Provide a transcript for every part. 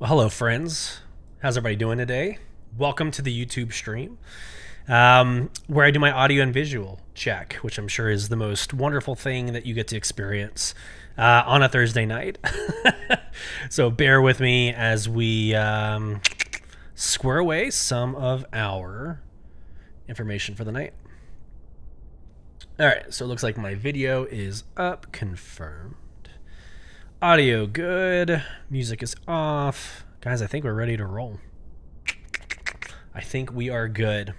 Hello, friends. How's everybody doing today? Welcome to the YouTube stream, where I do my audio and visual check, which I'm sure is the most wonderful thing that you get to experience on a Thursday night. So bear with me as we square away some of our information for the night. All right, so it looks like my video is up, confirmed. Audio good, music is off. Guys, I think we're ready to roll. I think we are good.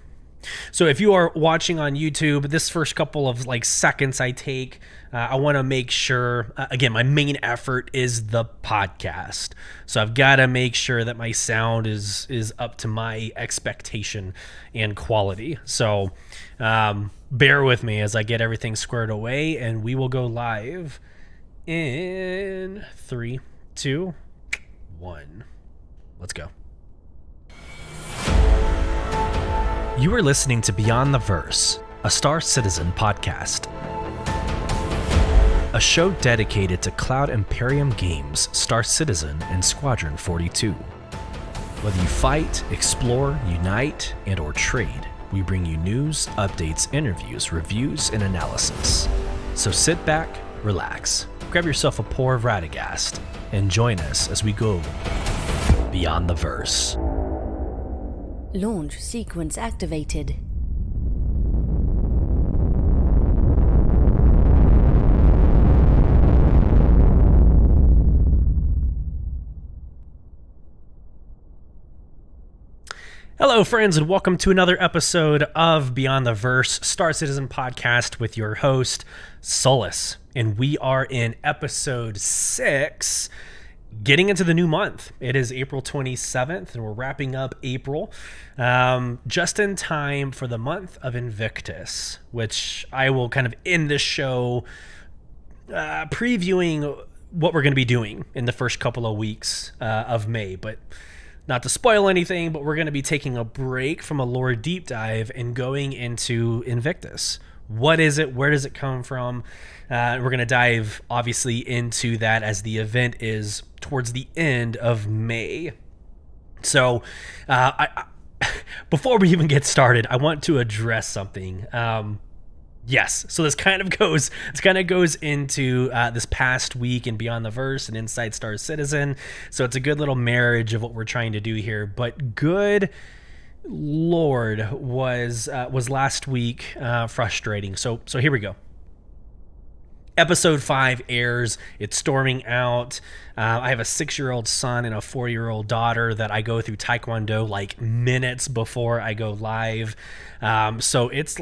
So if you are watching on YouTube, this first couple of seconds I take, I want to make sure, again, my main effort is the podcast. So I've got to make sure that my sound is up to my expectation and quality. So bear with me as I get everything squared away, and we will go live in 3, 2, 1. Let's go. You are listening to Beyond the Verse, a Star Citizen podcast. A show dedicated to Cloud Imperium games, Star Citizen, and Squadron 42. Whether you fight, explore, unite, and or trade, we bring you news, updates, interviews, reviews, and analysis. So sit back, relax, grab yourself a pour of Radegast, and join us as we go Beyond the Verse. Launch sequence activated. Hello, friends, and welcome to another episode of Beyond the Verse, Star Citizen podcast with your host, Sulyce. And we are in episode 6, getting into the new month. It is April 27th, and we're wrapping up April just in time for the month of Invictus, which I will kind of end this show previewing what we're going to be doing in the first couple of weeks of May. But not to spoil anything, but we're going to be taking a break from a lore deep dive and going into Invictus. What is it? Where does it come from? We're going to dive, obviously, into that as the event is towards the end of May. So, before we even get started, I want to address something. Yes, so this kind of goes into this past week and Beyond the Verse and Inside Star Citizen. So it's a good little marriage of what we're trying to do here. But good Lord, was last week frustrating. So here we go. Episode 5 airs. It's storming out. I have a 6-year-old son and a 4-year-old daughter that I go through Taekwondo minutes before I go live. So it's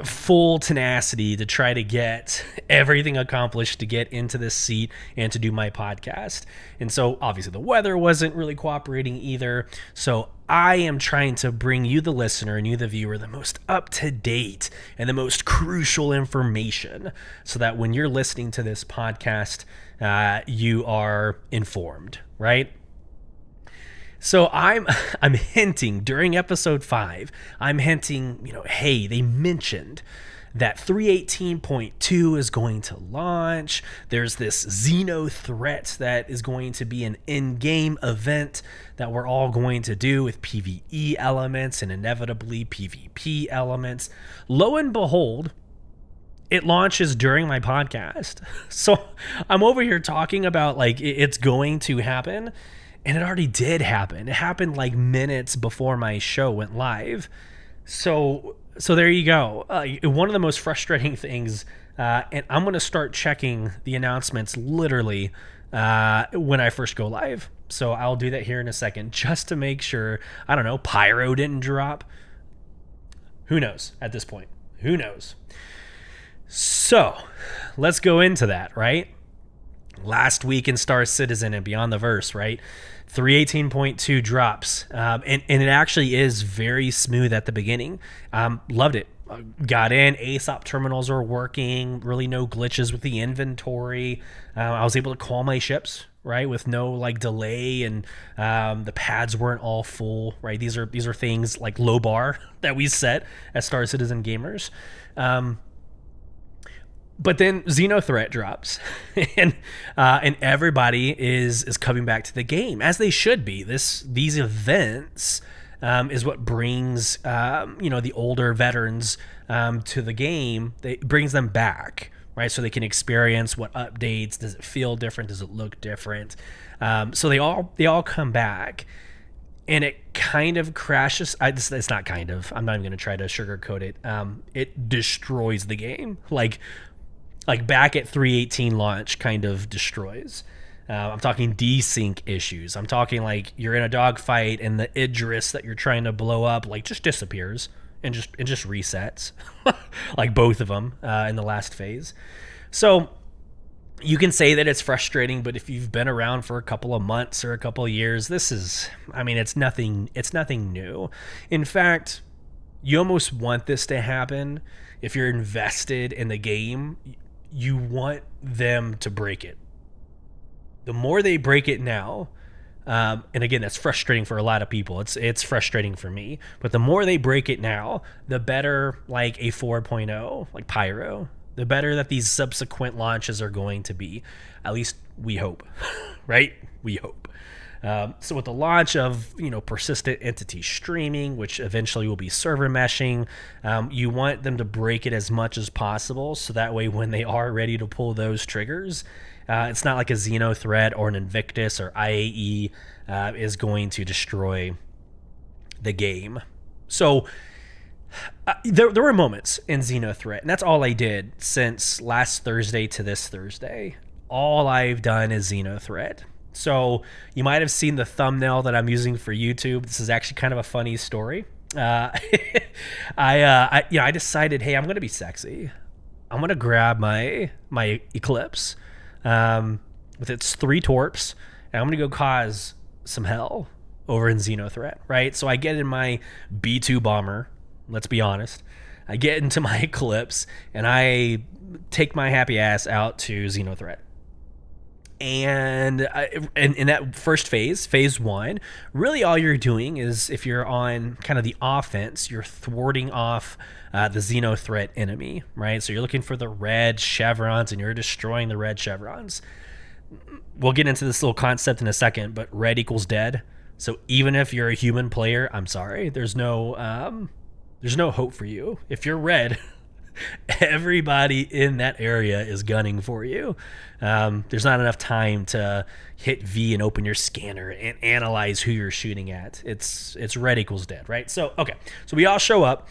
full tenacity to try to get everything accomplished to get into this seat and to do my podcast. And so obviously the weather wasn't really cooperating either. So I am trying to bring you, the listener, and you, the viewer, the most up-to-date and the most crucial information so that when you're listening to this podcast, you are informed, right? So I'm hinting during episode 5, I'm hinting, hey, they mentioned that 318.2 is going to launch. There's this Xeno threat that is going to be an in-game event that we're all going to do with PvE elements and inevitably PvP elements. Lo and behold, it launches during my podcast. So I'm over here talking about it's going to happen. And it already did happen. It happened minutes before my show went live. So there you go. One of the most frustrating things, and I'm going to start checking the announcements literally when I first go live. So I'll do that here in a second just to make sure, I don't know, Pyro didn't drop. Who knows at this point? Who knows? So let's go into that, right? Last week in Star Citizen and Beyond the Verse, right? 318.2 drops. And it actually is very smooth at the beginning. Loved it. Got in, ASOP terminals are working, really no glitches with the inventory. I was able to call my ships, right, with no delay, and the pads weren't all full, right? These are things like low bar that we set as Star Citizen gamers. But then Xenothreat drops, and everybody is coming back to the game as they should be. These events is what brings the older veterans to the game. It brings them back, right? So they can experience what updates. Does it feel different? Does it look different? So they all come back. And it kind of crashes. It's not kind of. I'm not even going to try to sugarcoat it. It destroys the game. Like back at 3.18 launch kind of destroys. I'm talking desync issues. I'm talking like you're in a dogfight and the Idris that you're trying to blow up like just disappears and just resets. Like both of them in the last phase. So you can say that it's frustrating, but if you've been around for a couple of months or a couple of years, it's nothing new. In fact, you almost want this to happen. If you're invested in the game, you want them to break it. The more they break it now, and again, that's frustrating for a lot of people. It's frustrating for me, but the more they break it now, the better like a 4.0, like Pyro, the better that these subsequent launches are going to be. At least we hope, right? We hope. So with the launch of persistent entity streaming, which eventually will be server meshing, you want them to break it as much as possible, so that way when they are ready to pull those triggers, it's not like a Xenothreat or an Invictus or IAE is going to destroy the game. So there were moments in Xenothreat, and that's all I did since last Thursday to this Thursday. All I've done is Xenothreat. So you might have seen the thumbnail that I'm using for YouTube. This is actually kind of a funny story. I decided, hey, I'm going to be sexy. I'm going to grab my Eclipse with its 3 torps, and I'm going to go cause some hell over in Xenothreat, right? So I get in my B2 bomber. Let's be honest. I get into my Eclipse and I take my happy ass out to Xenothreat. And in that first phase 1, really all you're doing is, if you're on kind of the offense, you're thwarting off the Xenothreat enemy, right? So you're looking for the red chevrons and you're destroying the red chevrons. We'll get into this little concept in a second, but red equals dead. So even if you're a human player, I'm sorry, there's no hope for you. If you're red, everybody in that area is gunning for you. There's not enough time to hit V and open your scanner and analyze who you're shooting at. It's red equals dead, right? So okay, so we all show up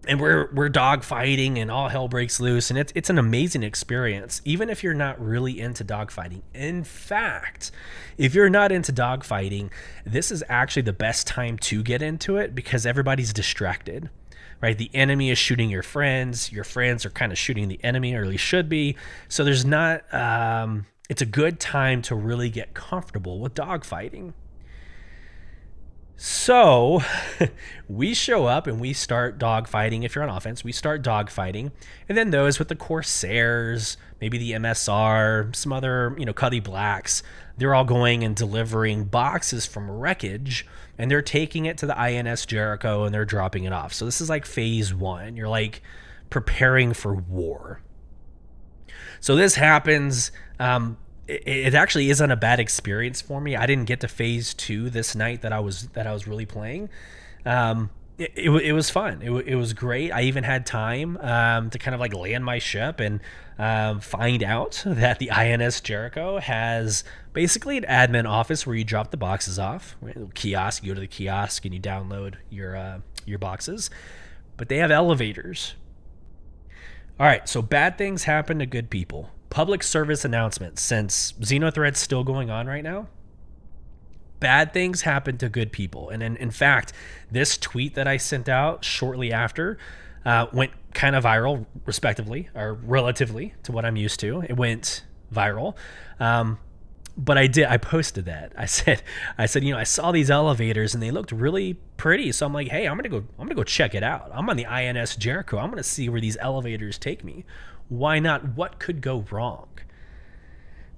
and we're dog fighting and all hell breaks loose, and it's an amazing experience, even if you're not really into dog fighting. In fact, if you're not into dog fighting, this is actually the best time to get into it because everybody's distracted. Right, the enemy is shooting your friends are kind of shooting the enemy, or at least should be. So there's not, it's a good time to really get comfortable with dogfighting. So we show up and we start dogfighting. If you're on offense, we start dogfighting. And then those with the Corsairs, maybe the MSR, some other, Cuddy Blacks, they're all going and delivering boxes from wreckage, and they're taking it to the INS Jericho and they're dropping it off. So this is like phase 1. You're like preparing for war. So this happens. It actually isn't a bad experience for me. I didn't get to phase 2 this night that I was really playing. It was fun. It was great. I even had time to kind of like land my ship and find out that the INS Jericho has basically an admin office where you drop the boxes off. Right? A kiosk. You go to the kiosk and you download your boxes. But they have elevators. All right, so bad things happen to good people. Public service announcement, since Xenothreat's still going on right now. Bad things happen to good people. And in fact, this tweet that I sent out shortly after went kind of viral, respectively, or relatively to what I'm used to. It went viral. But I posted that. I said, I saw these elevators and they looked really pretty. So I'm like, hey, I'm gonna go check it out. I'm on the INS Jericho. I'm gonna see where these elevators take me. Why not? What could go wrong?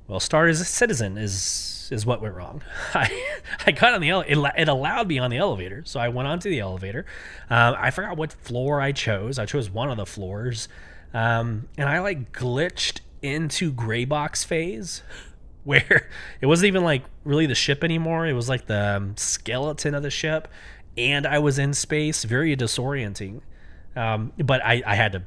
Well, Star as a Citizen is what went wrong. I got on the it allowed me on the elevator, so I went onto the elevator. I forgot what floor I chose. I chose one of the floors. And I like glitched into gray box phase where it wasn't even like really the ship anymore. It was like the skeleton of the ship, and I was in space. Very disorienting. But I had to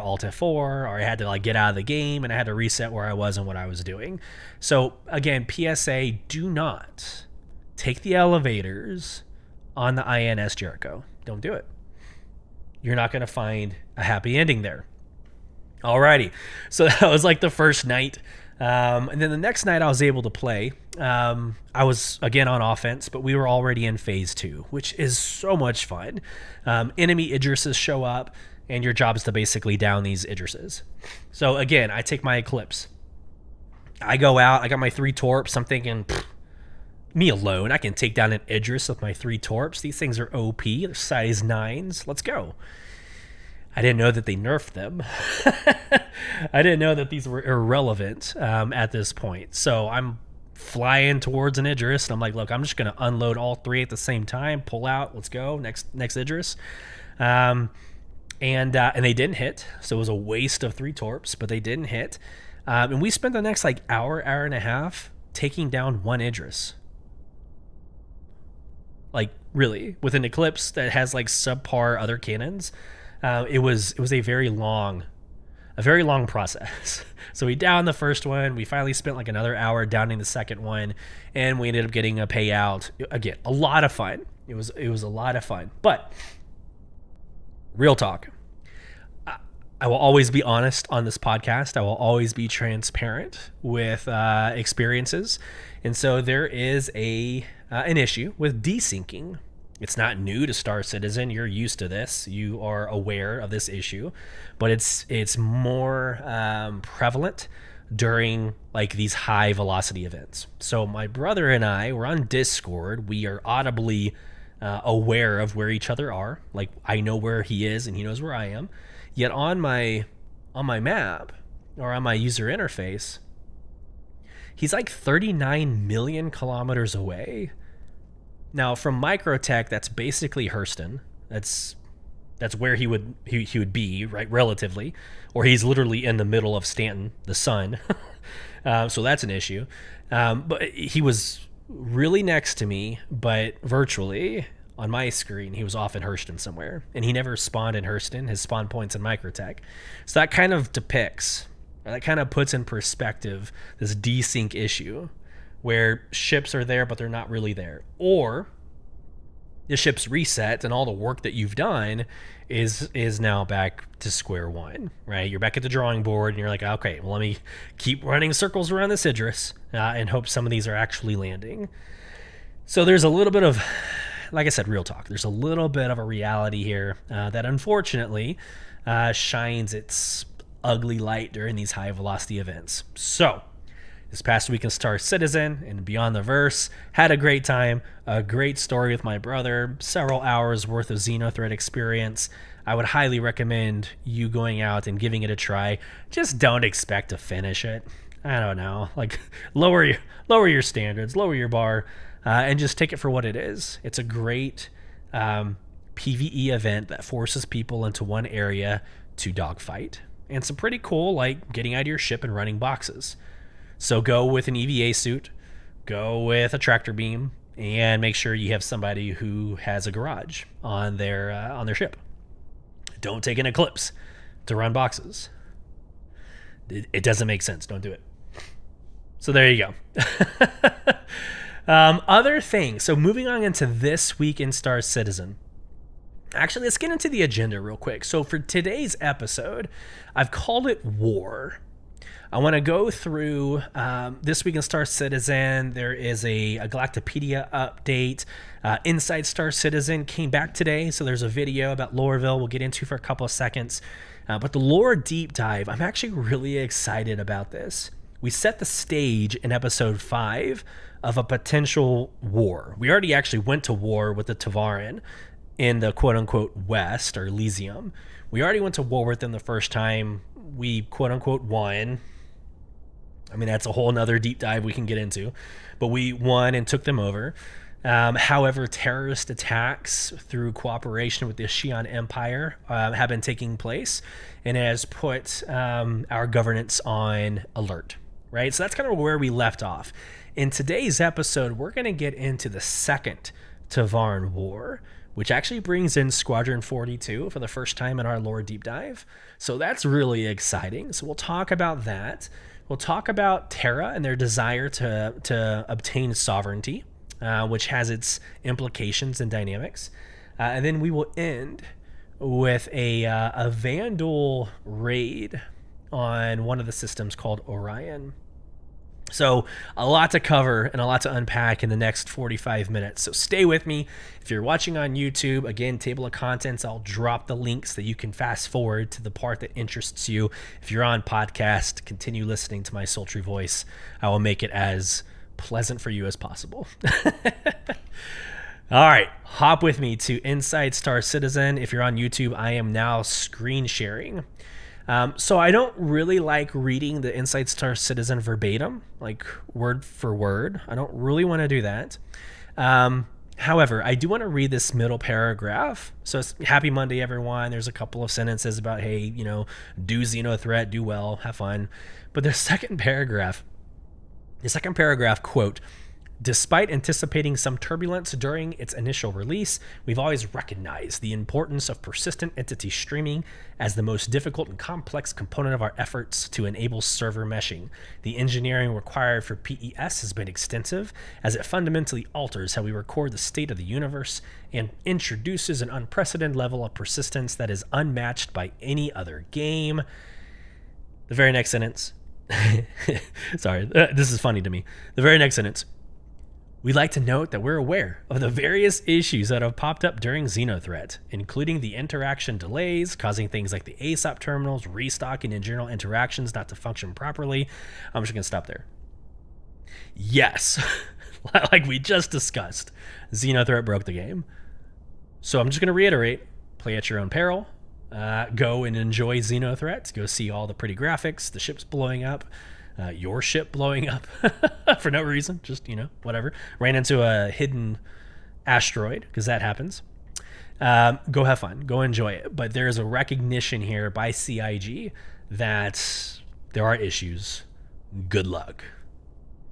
Alt F4, or I had to like get out of the game, and I had to reset where I was and what I was doing. So again, PSA: do not take the elevators on the INS Jericho. Don't do it. You're not going to find a happy ending there. Alrighty, so that was like the first night. And then the next night I was able to play. I was again on offense, but we were already in phase 2, which is so much fun. Enemy Idrises show up, and your job is to basically down these Idrises. So again, I take my Eclipse. I go out, I got my 3 Torps. I'm thinking, me alone, I can take down an Idris with my 3 Torps. These things are OP, they're size 9s. Let's go. I didn't know that they nerfed them. I didn't know that these were irrelevant at this point. So I'm flying towards an Idris, and I'm like, look, I'm just going to unload all 3 at the same time, pull out, let's go, next Idris. And they didn't hit, so it was a waste of 3 Torps, but they didn't hit. And we spent the next like hour and a half taking down 1 Idris. Like, really, with an Eclipse that has like subpar other cannons. It was a very long process. So we downed the first one. We finally spent like another hour downing the second one, and we ended up getting a payout. Again, a lot of fun. It was a lot of fun. But real talk, I will always be honest on this podcast. I will always be transparent with experiences, and so there is an issue with desyncing. It's not new to Star Citizen. You're used to this. You are aware of this issue, but it's more prevalent during like these high velocity events. So my brother and I were on Discord. We are audibly aware of where each other are. Like, I know where he is and he knows where I am. Yet on my map or on my user interface, he's like 39 million kilometers away. Now, from Microtech, that's basically Hurston. That's where he would be, right, relatively. Or he's literally in the middle of Stanton, the sun. So that's an issue. But he was really next to me, but virtually on my screen, he was off in Hurston somewhere. And he never spawned in Hurston. His spawn point's in Microtech. So that kind of depicts, or that kind of puts in perspective this desync issue, where ships are there, but they're not really there. Or the ship's reset and all the work that you've done is now back to square one, right? You're back at the drawing board and you're like, okay, well, let me keep running circles around this Idris and hope some of these are actually landing. So there's a little bit of, like I said, real talk. There's a little bit of a reality here that unfortunately shines its ugly light during these high velocity events. So this past week in Star Citizen and Beyond the Verse, had a great time, a great story with my brother, several hours worth of Xenothread experience. I would highly recommend you going out and giving it a try. Just don't expect to finish it. I don't know, like lower your standards, lower your bar, and just take it for what it is. It's a great PvE event that forces people into one area to dogfight, and some pretty cool, like getting out of your ship and running boxes. So go with an EVA suit, go with a tractor beam, and make sure you have somebody who has a garage on their ship. Don't take an Eclipse to run boxes. It doesn't make sense. Don't do it. So there you go. Other things. So moving on into this week in Star Citizen. Actually, let's get into the agenda real quick. So for today's episode, I've called it War. I want to go through this week in Star Citizen. There is a Galactopedia update. Inside Star Citizen came back today, so there's a video about Loreville we'll get into for a couple of seconds. But the lore deep dive, I'm actually really excited about this. We set the stage in episode 5 of a potential war. We already actually went to war with the Tavaran in the quote-unquote West, or Elysium. We already went to war with them the first time. We quote-unquote won. I mean, that's a whole nother deep dive we can get into. But we won and took them over. However, terrorist attacks through cooperation with the Xi'an Empire have been taking place, and it has put our governance on alert, right? So that's kind of where we left off. In today's episode, we're going to get into the Second Tavarn War, which actually brings in Squadron 42 for the first time in our lore deep dive. So that's really exciting. So we'll talk about that. We'll talk about Terra and their desire to obtain sovereignty, which has its implications and dynamics. And then we will end with a Vandal raid on one of the systems called Orion. So a lot to cover and a lot to unpack in the next 45 minutes. So stay with me. If you're watching on YouTube, again, table of contents, I'll drop the links that you can fast forward to the part that interests you. If you're on podcast, continue listening to my sultry voice. I will make it as pleasant for you as possible. All right, hop with me to Inside Star Citizen. If you're on YouTube, I am now screen sharing. So I don't really like reading the Inside Star Citizen verbatim, like word for word. I don't really want to do that. However, I do want to read this middle paragraph. So it's happy Monday, everyone. There's a couple of sentences about, hey, you know, do Xeno threat, do well, have fun. But the second paragraph, quote, despite anticipating some turbulence during its initial release, we've always recognized the importance of persistent entity streaming as the most difficult and complex component of our efforts to enable server meshing. The engineering required for PES has been extensive, as it fundamentally alters how we record the state of the universe and introduces an unprecedented level of persistence that is unmatched by any other game. The very next sentence. Sorry, this is funny to me. The very next sentence. We'd like to note that we're aware of the various issues that have popped up during Xenothreat, including the interaction delays, causing things like the ASOP terminals, restocking, and general interactions not to function properly. I'm just going to stop there. Yes, like we just discussed, Xenothreat broke the game. So I'm just going to reiterate, play at your own peril. Go and enjoy Xenothreat. Go see all the pretty graphics, the ships blowing up. Your ship blowing up for no reason, just, you know, whatever. Ran into a hidden asteroid, because that happens. Go have fun. Go enjoy it. But there's a recognition here by CIG that there are issues. Good luck.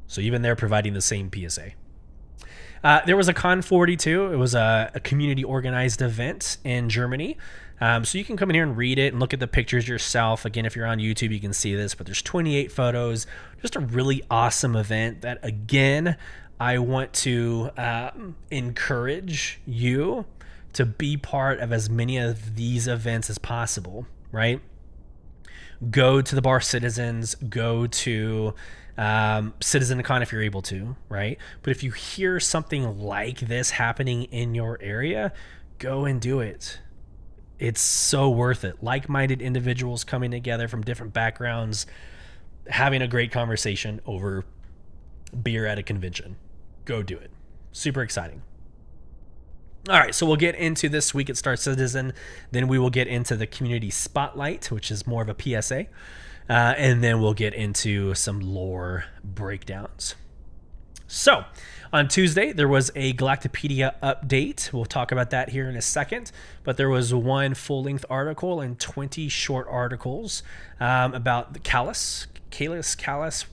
So even they're providing the same PSA. There was a Con 42. It was a community organized event in Germany. So you can come in here and read it and look at the pictures yourself. Again, if you're on YouTube, you can see this, but there's 28 photos. Just a really awesome event that, again, I want to encourage you to be part of as many of these events as possible, right? Go to the Bar Citizens, go to CitizenCon if you're able to, right? But if you hear something like this happening in your area, go and do it. It's so worth it. Like-minded individuals coming together from different backgrounds, having a great conversation over beer at a convention. Go do it. Super exciting. All right, so we'll get into this week at Star Citizen. Then we will get into the community spotlight, which is more of a PSA. And then we'll get into some lore breakdowns. So, on Tuesday, there was a Galactopedia update. We'll talk about that here in a second. But there was one full-length article and 20 short articles about the Callus.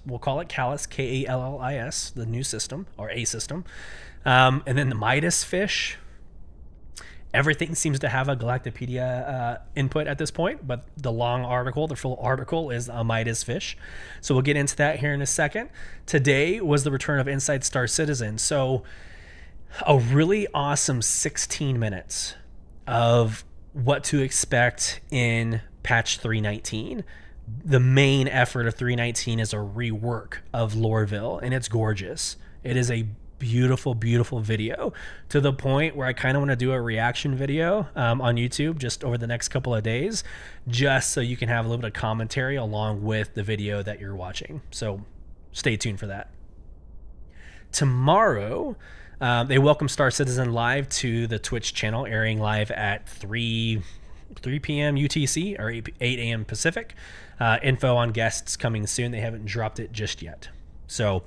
We'll call it Callus, Kallis, the new system, or a system. And then the Midas fish. Everything seems to have a Galactopedia input at this point, but the long article, the full article, is a Midas fish. So we'll get into that here in a second. Today was the return of Inside Star Citizen. So a really awesome 16 minutes of what to expect in patch 319. The main effort of 319 is a rework of Loreville, and it's gorgeous. It is a beautiful, beautiful video, to the point where I kind of want to do a reaction video on YouTube just over the next couple of days, just so you can have a little bit of commentary along with the video that you're watching. So stay tuned for that. Tomorrow, they welcome Star Citizen live to the Twitch channel, airing live at 3 p.m. UTC or 8 a.m. Pacific. Info on guests coming soon. They haven't dropped it just yet. So,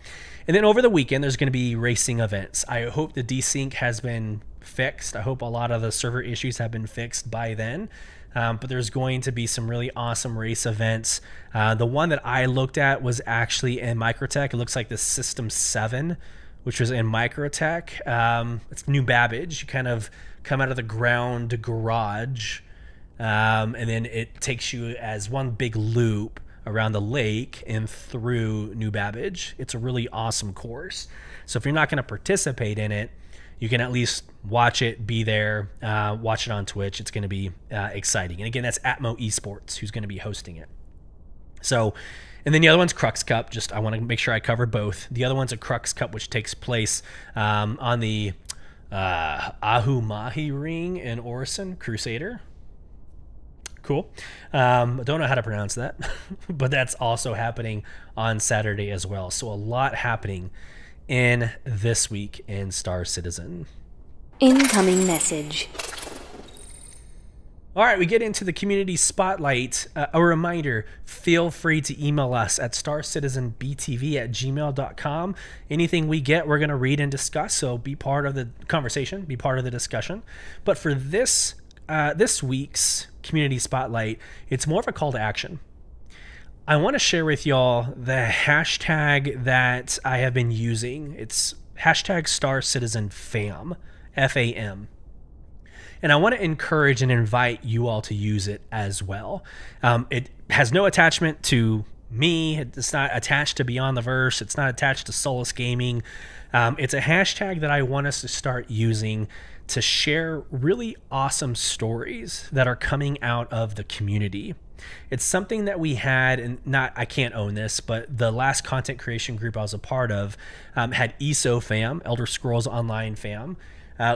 and then over the weekend, there's going to be racing events. I hope the desync has been fixed. I hope a lot of the server issues have been fixed by then. But there's going to be some really awesome race events. The one that I looked at was actually in Microtech. It looks like the System 7, which was in Microtech. It's New Babbage. You kind of come out of the ground garage, and then it takes you as one big loop around the lake and through New Babbage. It's a really awesome course. So if you're not going to participate in it, you can at least watch it, be there, watch it on Twitch. It's going to be exciting. And again, that's Atmo Esports who's going to be hosting it. So, and then the other one's Crux Cup. I want to make sure I cover both. The other one's a Crux Cup, which takes place on the Ahumahi Ring in Orison, Crusader. Cool. Don't know how to pronounce that, but that's also happening on Saturday as well. So a lot happening in this week in Star Citizen. Incoming message. All right, we get into the community spotlight. A reminder, feel free to email us at starcitizenbtv@gmail.com. Anything we get, we're going to read and discuss, so be part of the conversation, be part of the discussion. But for this week's community spotlight, it's more of a call to action. I want to share with y'all the hashtag that I have been using. It's hashtag StarCitizenFam, F-A-M. And I want to encourage and invite you all to use it as well. It has no attachment to me. It's not attached to Beyond the Verse. It's not attached to Sulyce Gaming. It's a hashtag that I want us to start using to share really awesome stories that are coming out of the community. It's something that we had, and I can't own this, but the last content creation group I was a part of had ESO fam, Elder Scrolls Online fam.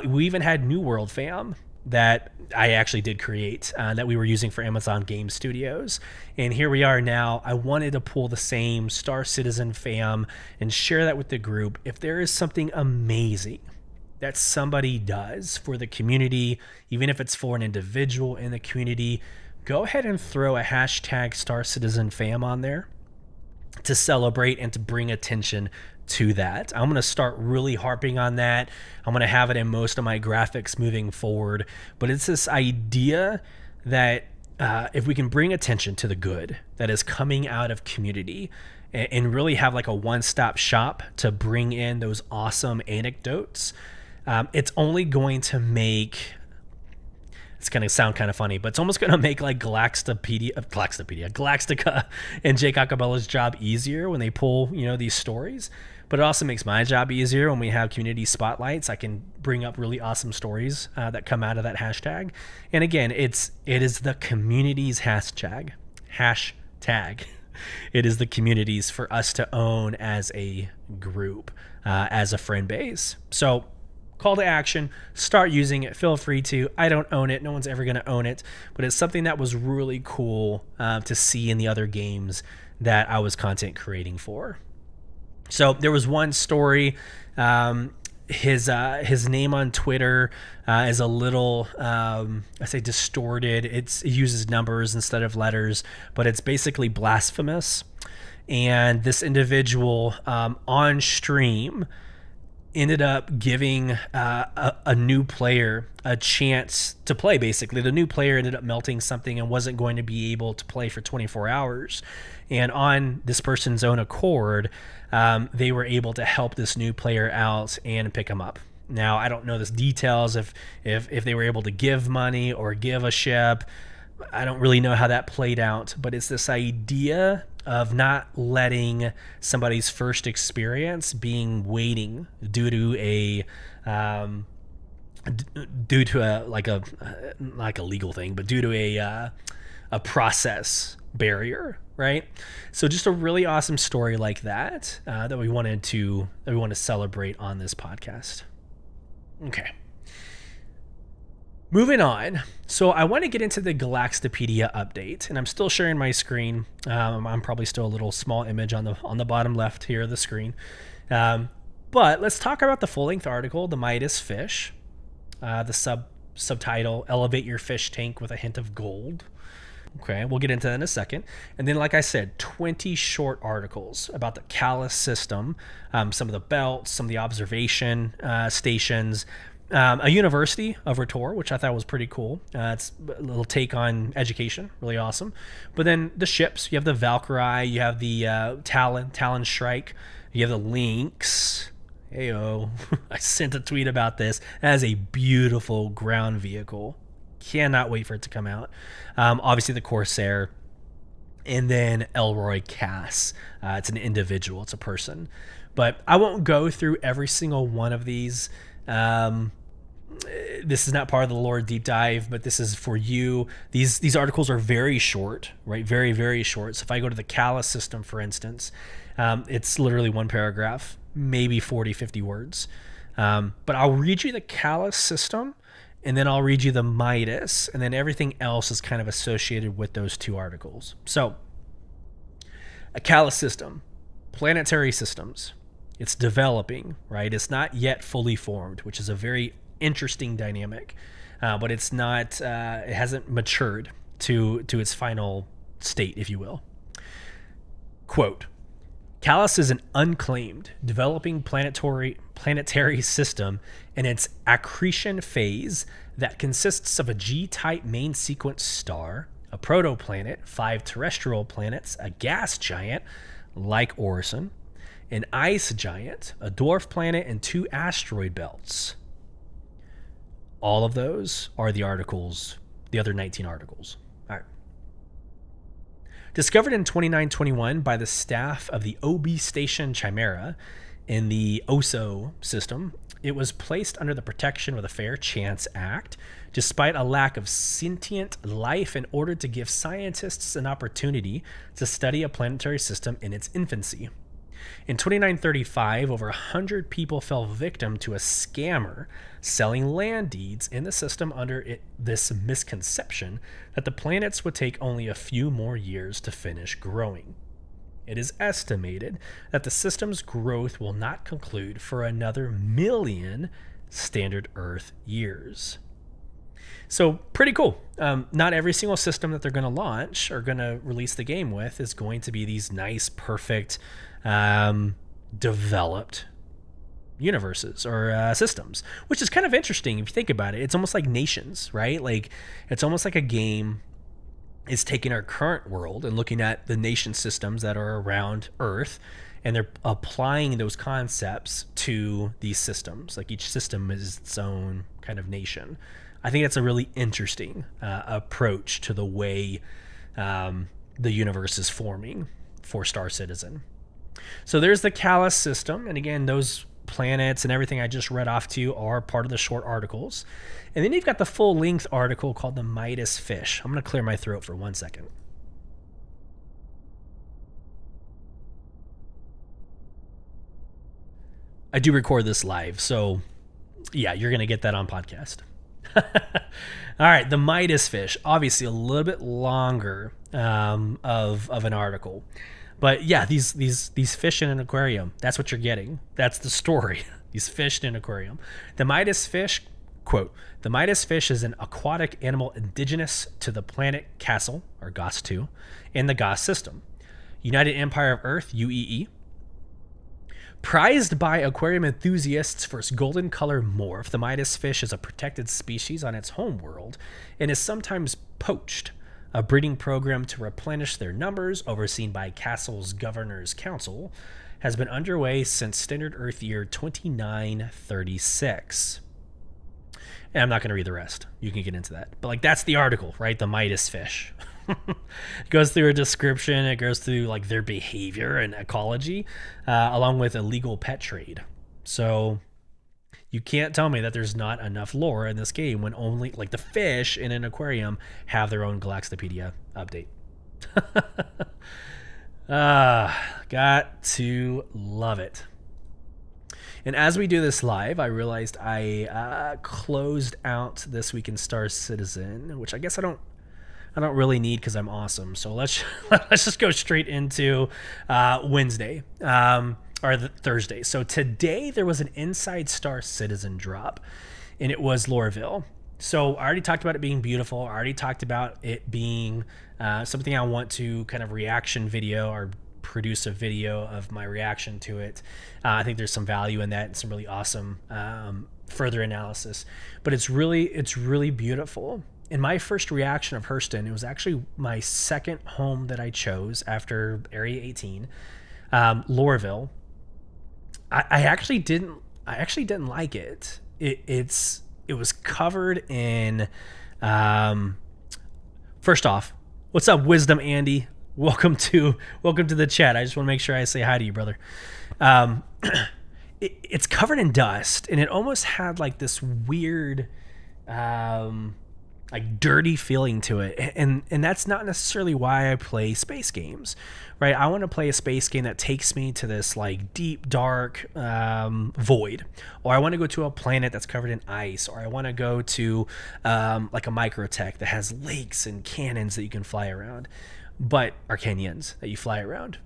We even had New World fam that I actually did create that we were using for Amazon Game Studios. And here we are now. I wanted to pull the same Star Citizen fam and share that with the group. If there is something amazing that somebody does for the community, even if it's for an individual in the community, go ahead and throw a hashtag StarCitizenFam on there to celebrate and to bring attention to that. I'm going to start really harping on that. I'm going to have it in most of my graphics moving forward. But it's this idea that if we can bring attention to the good that is coming out of community and really have like a one-stop shop to bring in those awesome anecdotes, it's only going to make... It's going to sound kind of funny, but it's almost going to make like Galactica and Jake Acabella's job easier when they pull, these stories. But it also makes my job easier when we have community spotlights. I can bring up really awesome stories that come out of that hashtag. And again, it is the community's hashtag. It is the community's for us to own as a group, as a friend base. So call to action, start using it. Feel free to. I don't own it. No one's ever going to own it. But it's something that was really cool to see in the other games that I was content creating for. So there was one story. His name on Twitter is a little, I say distorted. It uses numbers instead of letters, but it's basically blasphemous. And this individual on stream ended up giving a new player a chance to play. Basically, the new player ended up melting something and wasn't going to be able to play for 24 hours. And on this person's own accord, they were able to help this new player out and pick him up. Now, I don't know the details if they were able to give money or give a ship. I don't really know how that played out, but it's this idea of not letting somebody's first experience being waiting due to a legal thing, but due to a process barrier, right? So just a really awesome story like that that we want to celebrate on this podcast. Okay. Moving on, so I want to get into the Galactipedia update, and I'm still sharing my screen. I'm probably still a little small image on the bottom left here of the screen. But let's talk about the full-length article, The Midas Fish. The subtitle, Elevate Your Fish Tank with a Hint of Gold. Okay, we'll get into that in a second. And then, like I said, 20 short articles about the Callus system, some of the belts, some of the observation stations, a university of R'Tor, which I thought was pretty cool. It's a little take on education, really awesome. But then the ships, you have the Valkyrie, you have the Talon Strike, you have the Lynx. Heyo, I sent a tweet about this. That is a beautiful ground vehicle. Cannot wait for it to come out. Obviously the Corsair, and then Elroy Cass. It's an individual, it's a person. But I won't go through every single one of these. This is not part of the lore deep dive, but this is for you. These articles are very short, right? Very, very short. So if I go to the Callus system, for instance, it's literally one paragraph, maybe 40, 50 words. But I'll read you the Callus system, and then I'll read you the Midas, and then everything else is kind of associated with those two articles. So, a Callus system, planetary systems, it's developing, right? It's not yet fully formed, which is a very interesting dynamic, but it's not, it hasn't matured to its final state, if you will. Quote, Callus is an unclaimed, developing planetary system in its accretion phase that consists of a G-type main sequence star, a protoplanet, 5 terrestrial planets, a gas giant like Orison, an ice giant, a dwarf planet, and 2 asteroid belts. All of those are the articles, the other 19 articles. All right. Discovered in 2921 by the staff of the OB Station Chimera in the OSO system, it was placed under the protection of the Fair Chance Act, despite a lack of sentient life, in order to give scientists an opportunity to study a planetary system in its infancy. In 2935, over 100 people fell victim to a scammer selling land deeds in the system under this misconception that the planets would take only a few more years to finish growing. It is estimated that the system's growth will not conclude for another 1,000,000 standard Earth years. So pretty cool. Not every single system that they're going to launch or going to release the game with is going to be these nice, perfect, developed universes or systems, which is kind of interesting if you think about it. It's almost like nations, right? Like it's almost like a game is taking our current world and looking at the nation systems that are around Earth, and they're applying those concepts to these systems. Like each system is its own kind of nation. I think that's a really interesting approach to the way the universe is forming for Star Citizen. So there's the Callus system, and again, those planets and everything I just read off to you are part of the short articles. And then you've got the full-length article called the Midas Fish. I'm going to clear my throat for 1 second. I do record this live, so yeah, you're going to get that on podcast. All right, the Midas Fish, obviously a little bit longer of an article. But yeah, these fish in an aquarium, that's what you're getting. That's the story. These fish in an aquarium. The Midas Fish, quote, the Midas Fish is an aquatic animal indigenous to the planet Castle, or GOS 2, in the GOS system. United Empire of Earth, UEE. Prized by aquarium enthusiasts for its golden color morph, the Midas fish is a protected species on its home world and is sometimes poached. A breeding program to replenish their numbers, overseen by Castle's Governor's Council, has been underway since Standard Earth year 2936. And I'm not going to read the rest. You can get into that. But like that's the article, right? The Midas fish. It goes through a description. It goes through like their behavior and ecology, along with illegal pet trade. So you can't tell me that there's not enough lore in this game when only like the fish in an aquarium have their own Galactopedia update. Got to love it. And as we do this live, I realized I closed out This Week in Star Citizen, which I guess I don't really need because I'm awesome. So let's just go straight into Wednesday. Or the Thursday. So today there was an Inside Star Citizen drop, and it was Lorville. So I already talked about it being beautiful. I already talked about it being something I want to kind of reaction video or produce a video of my reaction to it. I think there's some value in that and some really awesome further analysis. But it's really beautiful. In my first reaction of Hurston, it was actually my second home that I chose after Area 18, Lorville. I actually didn't like it. It was covered in. First off, what's up, Wisdom Andy? Welcome to the chat. I just want to make sure I say hi to you, brother. It's covered in dust, and it almost had like this weird, like dirty feeling to it, and that's not necessarily why I play space games, right? I want to play a space game that takes me to this like deep dark void, or I want to go to a planet that's covered in ice, or I want to go to like a microtech that has lakes and cannons that you can fly around, or canyons that you fly around.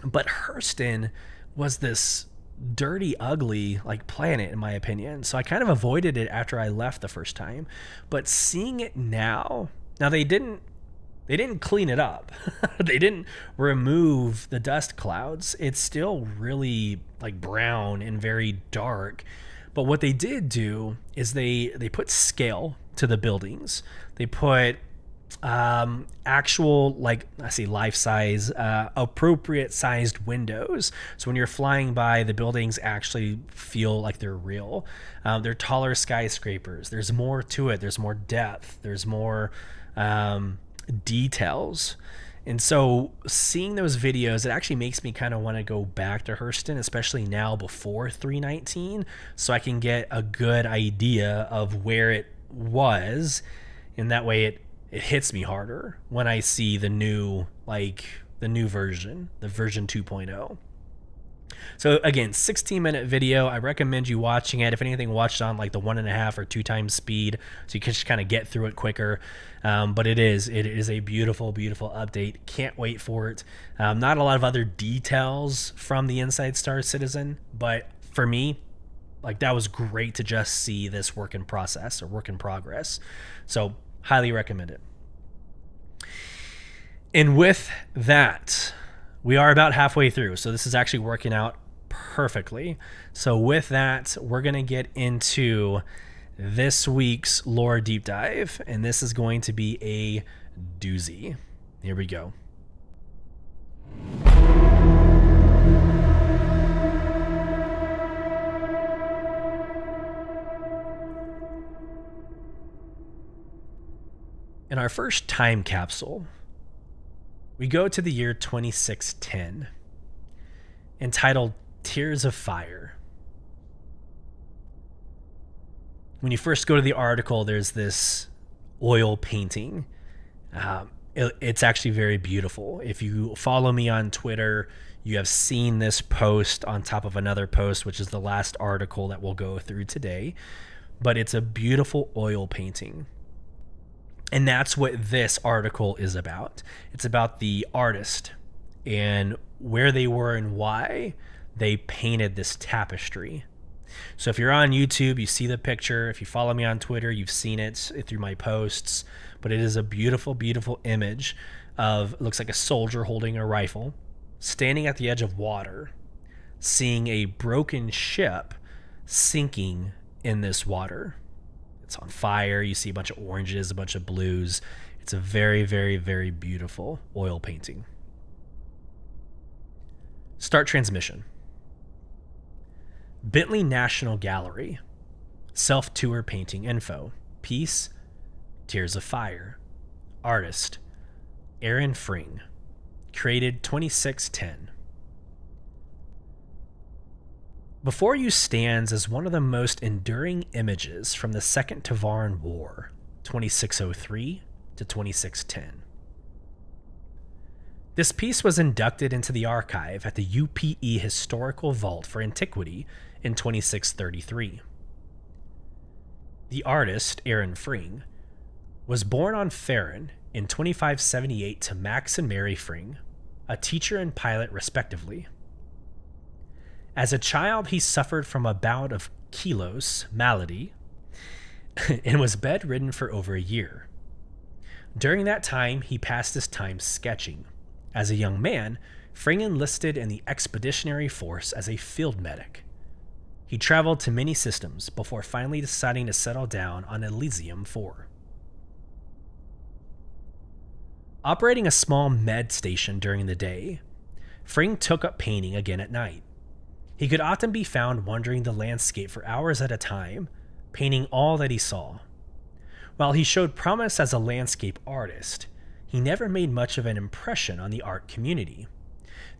But Hurston was this dirty, ugly like planet, in my opinion. So I kind of avoided it after I left the first time. But seeing it now they didn't clean it up. They didn't remove the dust clouds. It's still really like brown and very dark. But what they did do is they put scale to the buildings. They put actual, like, I see life size, appropriate sized windows. So when you're flying by, the buildings actually feel like they're real. They're taller skyscrapers. There's more to it. There's more depth. There's more details. And so seeing those videos, it actually makes me kind of want to go back to Hurston, especially now before 319, so I can get a good idea of where it was. And that way it hits me harder when I see the new version, the version 2.0. So again, 16-minute video. I recommend you watching it. If anything, watch it on like the 1.5 or 2 times speed, so you can just kind of get through it quicker. But it is a beautiful, beautiful update. Can't wait for it. Not a lot of other details from the Inside Star Citizen, but for me, like, that was great to just see this work in process or work in progress. So highly recommend it. And with that, we are about halfway through. So this is actually working out perfectly. So with that, we're going to get into this week's lore deep dive. And this is going to be a doozy. Here we go. In our first time capsule, we go to the year 2610, entitled Tears of Fire. When you first go to the article, there's this oil painting. It's actually very beautiful. If you follow me on Twitter, you have seen this post on top of another post, which is the last article that we'll go through today. But it's a beautiful oil painting. And that's what this article is about. It's about the artist and where they were and why they painted this tapestry. So if you're on YouTube, you see the picture. If you follow me on Twitter, you've seen it through my posts. But it is a beautiful, beautiful image of, it looks like a soldier holding a rifle, standing at the edge of water, seeing a broken ship sinking in this water. It's on fire. You see a bunch of oranges, a bunch of blues. It's a very, very, very beautiful oil painting. Start transmission. Bentley National Gallery. Self-tour painting info. Piece, Tears of Fire. Artist, Aaron Fring. Created 2610. Before you stands as one of the most enduring images from the Second Tavaran War, 2603 to 2610. This piece was inducted into the archive at the UPE Historical Vault for Antiquity in 2633. The artist, Aaron Fring, was born on Farron in 2578 to Max and Mary Fring, a teacher and pilot respectively. As a child, he suffered from a bout of kilos malady, and was bedridden for over a year. During that time, he passed his time sketching. As a young man, Fring enlisted in the Expeditionary Force as a field medic. He traveled to many systems before finally deciding to settle down on Elysium 4. Operating a small med station during the day, Fring took up painting again at night. He could often be found wandering the landscape for hours at a time, painting all that he saw. While he showed promise as a landscape artist, he never made much of an impression on the art community.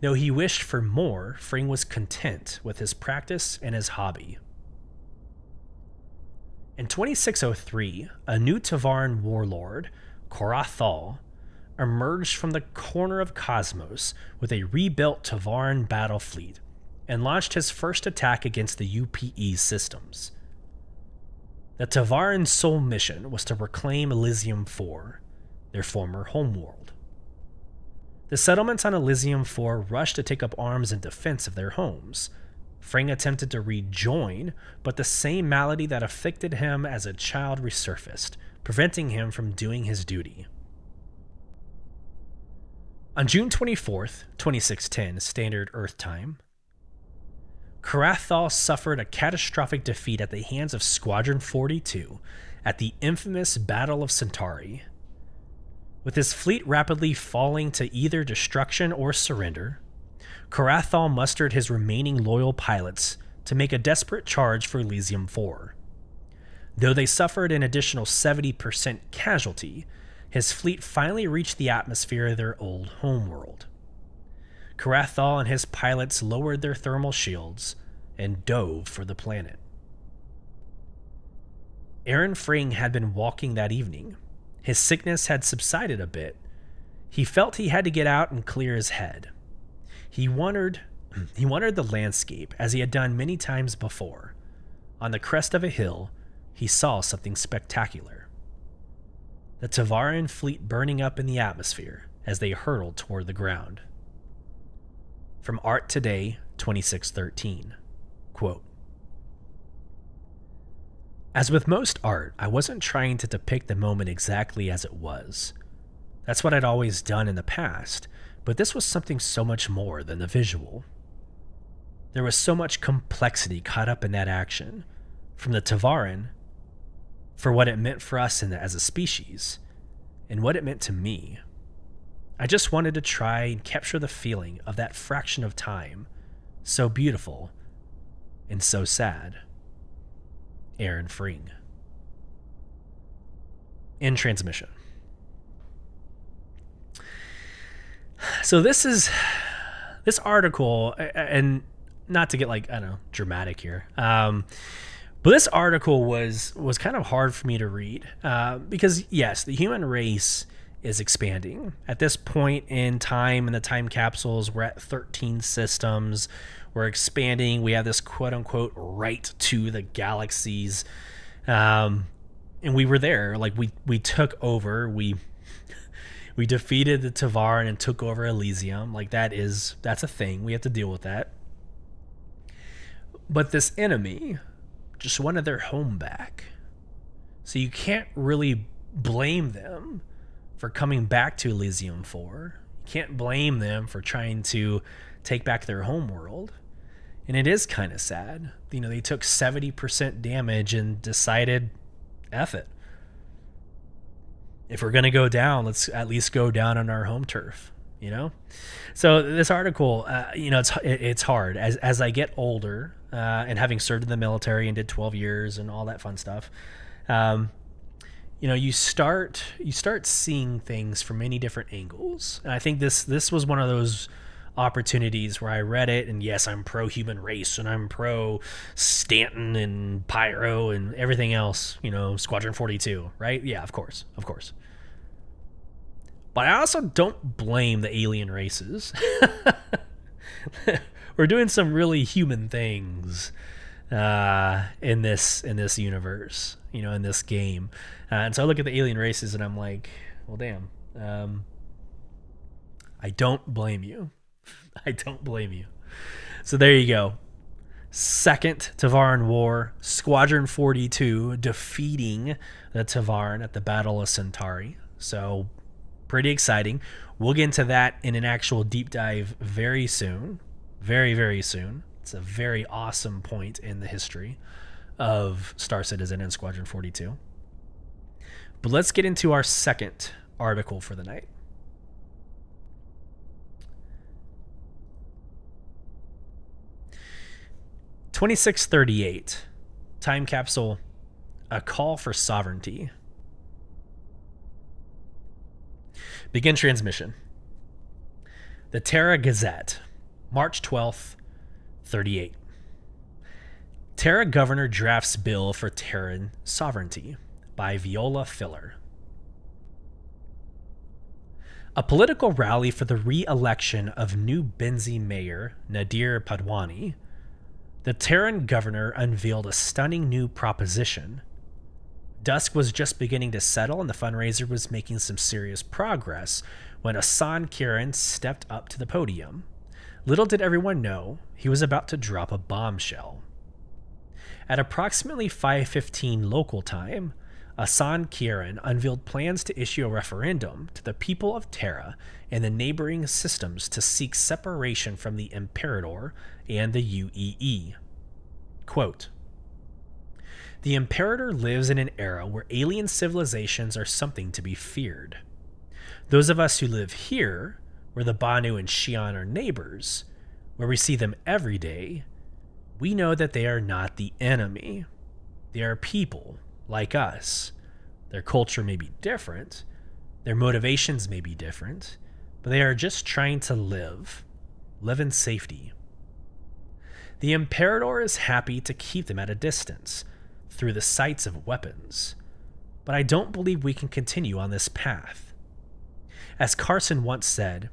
Though he wished for more, Fring was content with his practice and his hobby. In 2603, a new Tavaran warlord, Korathal, emerged from the corner of Cosmos with a rebuilt Tavaran battle fleet and launched his first attack against the UPE systems. The Tavaran's sole mission was to reclaim Elysium 4, their former homeworld. The settlements on Elysium 4 rushed to take up arms in defense of their homes. Fring attempted to rejoin, but the same malady that afflicted him as a child resurfaced, preventing him from doing his duty. On June 24th, 2610, Standard Earth Time, Korathal suffered a catastrophic defeat at the hands of Squadron 42 at the infamous Battle of Centauri. With his fleet rapidly falling to either destruction or surrender, Korathal mustered his remaining loyal pilots to make a desperate charge for Elysium 4. Though they suffered an additional 70% casualty, his fleet finally reached the atmosphere of their old homeworld. Korathal and his pilots lowered their thermal shields and dove for the planet. Aaron Fring had been walking that evening. His sickness had subsided a bit. He felt he had to get out and clear his head. He wandered the landscape as he had done many times before. On the crest of a hill, he saw something spectacular. The Tavaran fleet burning up in the atmosphere as they hurtled toward the ground. From Art Today, 2613, quote, "As with most art, I wasn't trying to depict the moment exactly as it was. That's what I'd always done in the past, but this was something so much more than the visual. There was so much complexity caught up in that action, from the Tavaran, for what it meant for us as a species, and what it meant to me. I just wanted to try and capture the feeling of that fraction of time, so beautiful and so sad." Aaron Fring. In transmission. So this article, and not to get dramatic here, but this article was kind of hard for me to read because yes, the human race is expanding. At this point in time in the time capsules, we're at 13 systems. We're expanding. We have this quote unquote right to the galaxies. And we were there. We took over. We defeated the Tavaran and took over Elysium. That's a thing. We have to deal with that. But this enemy just wanted their home back. So you can't really blame them for coming back to Elysium 4. You can't blame them for trying to take back their homeworld. And it is kind of sad. They took 70% damage and decided, F it. If we're going to go down, let's at least go down on our home turf, So this article, it's hard. As I get older, and having served in the military and did 12 years and all that fun stuff, you start seeing things from many different angles. And I think this was one of those opportunities where I read it, and yes, I'm pro human race and I'm pro Stanton and Pyro and everything else, Squadron 42, right? Yeah, of course. But I also don't blame the alien races. We're doing some really human things in this universe, in this game. And so I look at the alien races and I'm like, well, damn. I don't blame you. I don't blame you. So there you go. Second Tavaran War, Squadron 42 defeating the Tavaran at the Battle of Centauri. So pretty exciting. We'll get into that in an actual deep dive very soon. Very, very soon. It's a very awesome point in the history of Star Citizen and Squadron 42. But let's get into our second article for the night. (2638) time capsule, a call for sovereignty. Begin transmission. The Terra Gazette, March 12th, 38. Terra Governor drafts bill for Terran sovereignty by Viola Filler. A political rally for the re-election of new Benzi mayor Nadir Padwani, the Terran governor unveiled a stunning new proposition. Dusk was just beginning to settle and the fundraiser was making some serious progress when Asan Kiran stepped up to the podium. Little did everyone know, he was about to drop a bombshell. At approximately 5:15 local time, Asan Kiran unveiled plans to issue a referendum to the people of Terra and the neighboring systems to seek separation from the Imperator and the UEE. Quote, "The Imperator lives in an era where alien civilizations are something to be feared. Those of us who live here, where the Banu and Xi'an are neighbors, where we see them every day, we know that they are not the enemy. They are people like us. Their culture may be different, their motivations may be different, but they are just trying to live in safety. The Imperator is happy to keep them at a distance, through the sights of weapons, but I don't believe we can continue on this path. As Carson once said,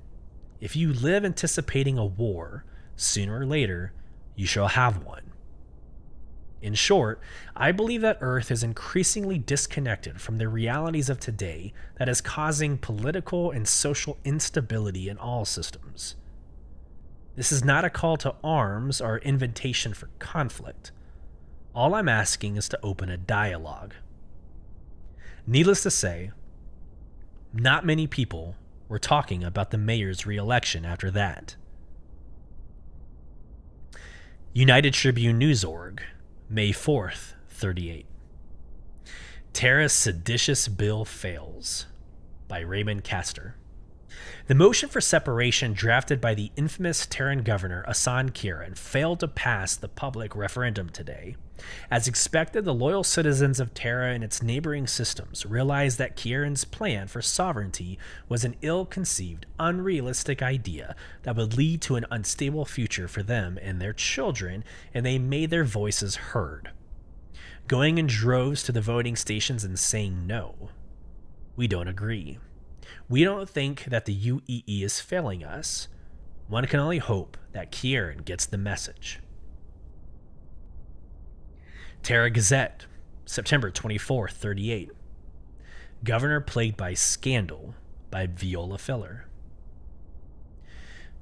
if you live anticipating a war, sooner or later, you shall have one. In short, I believe that Earth is increasingly disconnected from the realities of today that is causing political and social instability in all systems. This is not a call to arms or invitation for conflict. All I'm asking is to open a dialogue. Needless to say, not many people were talking about the mayor's re-election after that." United Tribune News Org, May 4th, 38. Terra's seditious bill fails, by Raymond Castor. The motion for separation drafted by the infamous Terran governor Asan Kiran failed to pass the public referendum today. As expected, the loyal citizens of Terra and its neighboring systems realized that Kiran's plan for sovereignty was an ill-conceived, unrealistic idea that would lead to an unstable future for them and their children, and they made their voices heard, going in droves to the voting stations and saying no. We don't agree. We don't think that the UEE is failing us. One can only hope that Kiran gets the message. Terra Gazette, September 24th, 38. Governor plagued by scandal, by Viola Filler.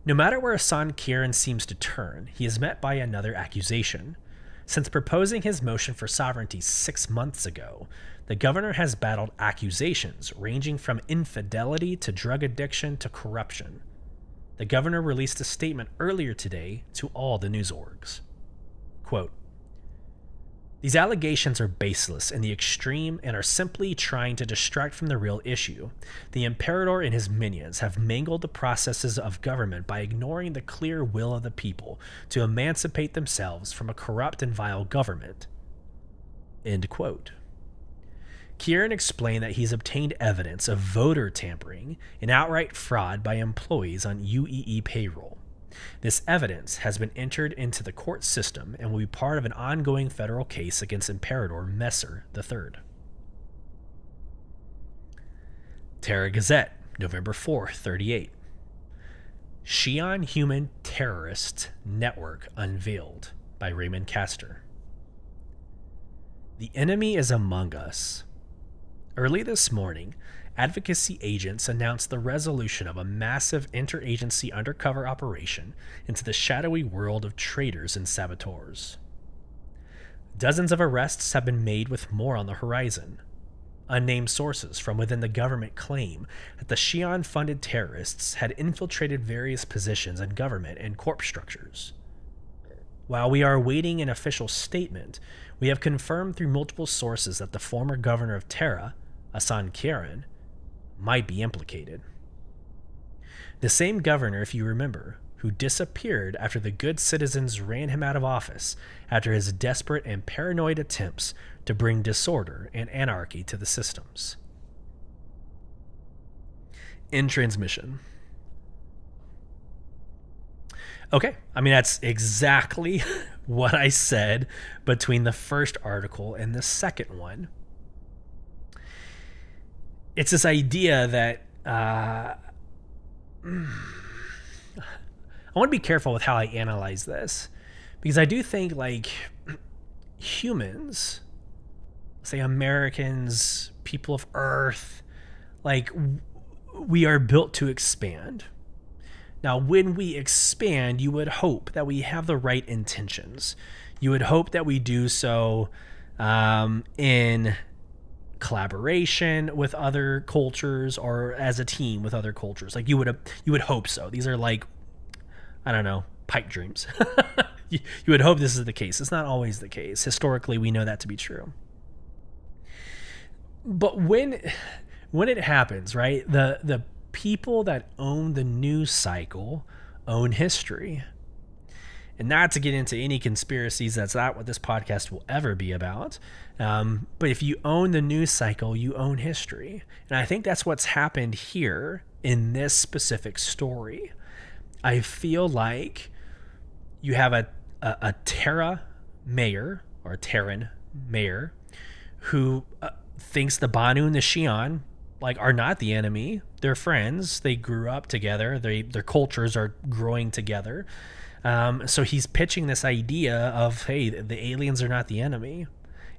No matter where Asan Kiran seems to turn, he is met by another accusation. Since proposing his motion for sovereignty 6 months ago, the governor has battled accusations ranging from infidelity to drug addiction to corruption. The governor released a statement earlier today to all the news orgs. Quote, "These allegations are baseless in the extreme and are simply trying to distract from the real issue. The Imperator and his minions have mangled the processes of government by ignoring the clear will of the people to emancipate themselves from a corrupt and vile government." End quote. Kiran explained that he's obtained evidence of voter tampering and outright fraud by employees on UEE payroll. This evidence has been entered into the court system and will be part of an ongoing federal case against Imperator Messer III. Terra Gazette, November 4th, 38. Xi'an Human Terrorist Network Unveiled, by Raymond Castor. The enemy is among us. Early this morning, advocacy agents announced the resolution of a massive interagency undercover operation into the shadowy world of traitors and saboteurs. Dozens of arrests have been made, with more on the horizon. Unnamed sources from within the government claim that the Xi'an-funded terrorists had infiltrated various positions in government and corp structures. While we are awaiting an official statement, we have confirmed through multiple sources that the former governor of Terra, Asan Kieran, might be implicated. The same governor, if you remember, who disappeared after the good citizens ran him out of office after his desperate and paranoid attempts to bring disorder and anarchy to the systems. In transmission. Okay, I mean, that's exactly what I said between the first article and the second one. It's this idea that I want to be careful with how I analyze this, because I do think, like, humans, say Americans, people of Earth, like, we are built to expand. Now, when we expand, you would hope that we have the right intentions. You would hope that we do so in collaboration with other cultures, or as a team with other cultures. Like, you would hope so. These are, like, I don't know, pipe dreams. You would hope this is the case. It's not always the case. Historically, we know that to be true. But when it happens, right, the people that own the news cycle own history. And not to get into any conspiracies, that's not what this podcast will ever be about. But if you own the news cycle, you own history. And I think that's what's happened here in this specific story. I feel like you have a Terra mayor, or a Terran mayor, who thinks the Banu and the Xi'an, like, are not the enemy. They're friends. They grew up together. Their cultures are growing together. So he's pitching this idea of, hey, the aliens are not the enemy.